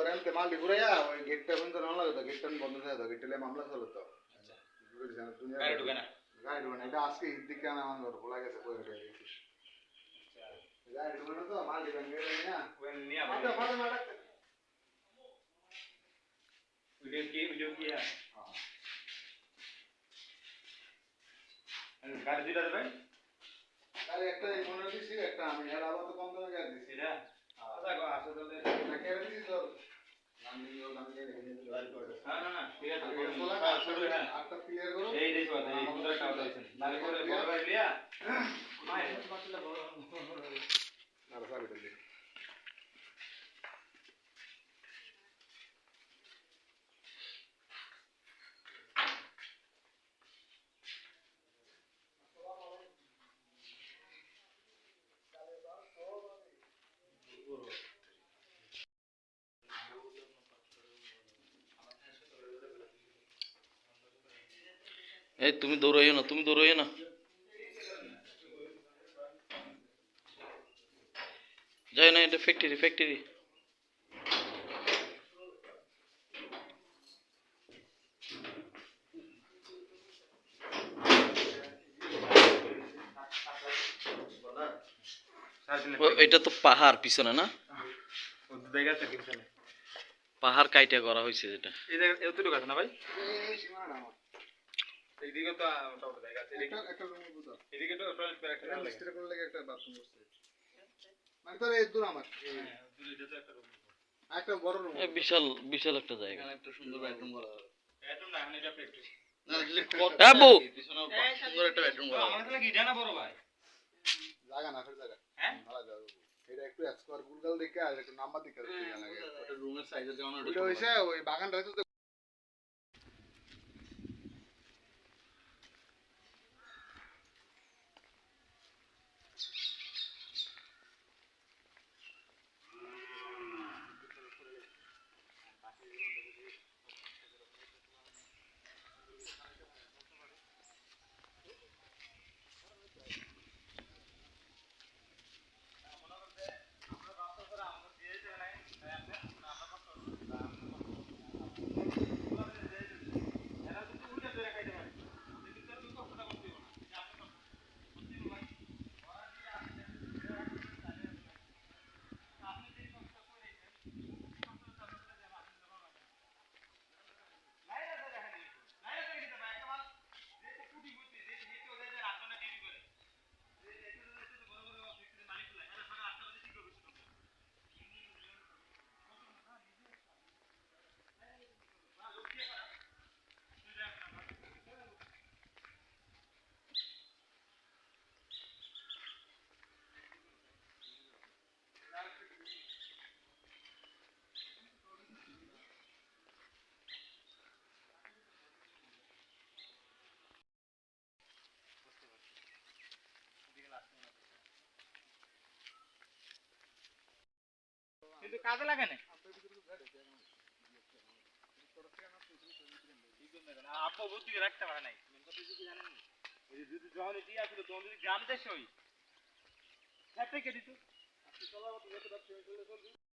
এমতে মালটি ঘুরাইয়া ওই গেটটা বন্ধ না লাগে তো গেটটা বন্ধ হয়ে যাবে গেটলে মামলা চলে তো আচ্ছা গাড়ি ঢুকে না গাড়ি ঢুকে না এটা আজকে ঈদ দিকে আনা আমার বলা গেছে কই রেখে দিছিস আচ্ছা গাড়ি ঢুকে না তো মালটি ভেঙে গেলে না ওই নিয়া মাথা মাথা মাথা ভিডিও কি হ্যাঁ গাড়ি দুইটা দেবেন গাড়ি একটা মনে দিছি একটা আমি এর আবার তো কম দামে গাড়ি দিছি না আচ্ছা গো আসলে না কেন দিছি তো না ঠিক আছে হ্যাঁ আটটা ক্লিয়ার করো এই দেখো এই সুন্দরটা হইছে নালে করে বড় গাড়ি লিয়া মাই পাতলা বড় না সাবিটা দে এই তুমি দৌড়াইও না যাই না এটা ফ্যাক্টরি এটা তো পাহাড় পিছনে না পাহাড় কাইটা করা হয়েছে যেটা এতটুকু আছে না ভাই এই সীমানা এইদিকে তো মোটামুটি জায়গা আছে একটা রুম বুঝো এদিকে তো টয়লেট করে একটা মিস্ত্রি করে লাগে একটা বাথরুম করছে মানে তো এই দূর আমার হ্যাঁ দূরে এটা তো একটা রুম একটা বড় রুম বিশাল একটা জায়গা এখানে একটা সুন্দর বেডরুম করা বেডরুম না এখানে এটা ফ্যাক্টরি না আবু পিছনে সুন্দর একটা বেডরুম করা আমার লাগে এটা না বড় ভাই জায়গা না ফের জায়গা হ্যাঁ ভালো জায়গা এটা একটু স্কয়ার গুগল দেখে আর একটু নাম্বার দেখে লাগে ওটা রুমের সাইজের যেমন ওটা হইছে ওই বাগানটা হইছে কিন্তু কাজে লাগে না আপু বুদ্ধি রাখতে পারে নাই জানেন যদি যখন দিয়ে আসলে তখন যদি গ্রাম দেশ হই থেকে দিত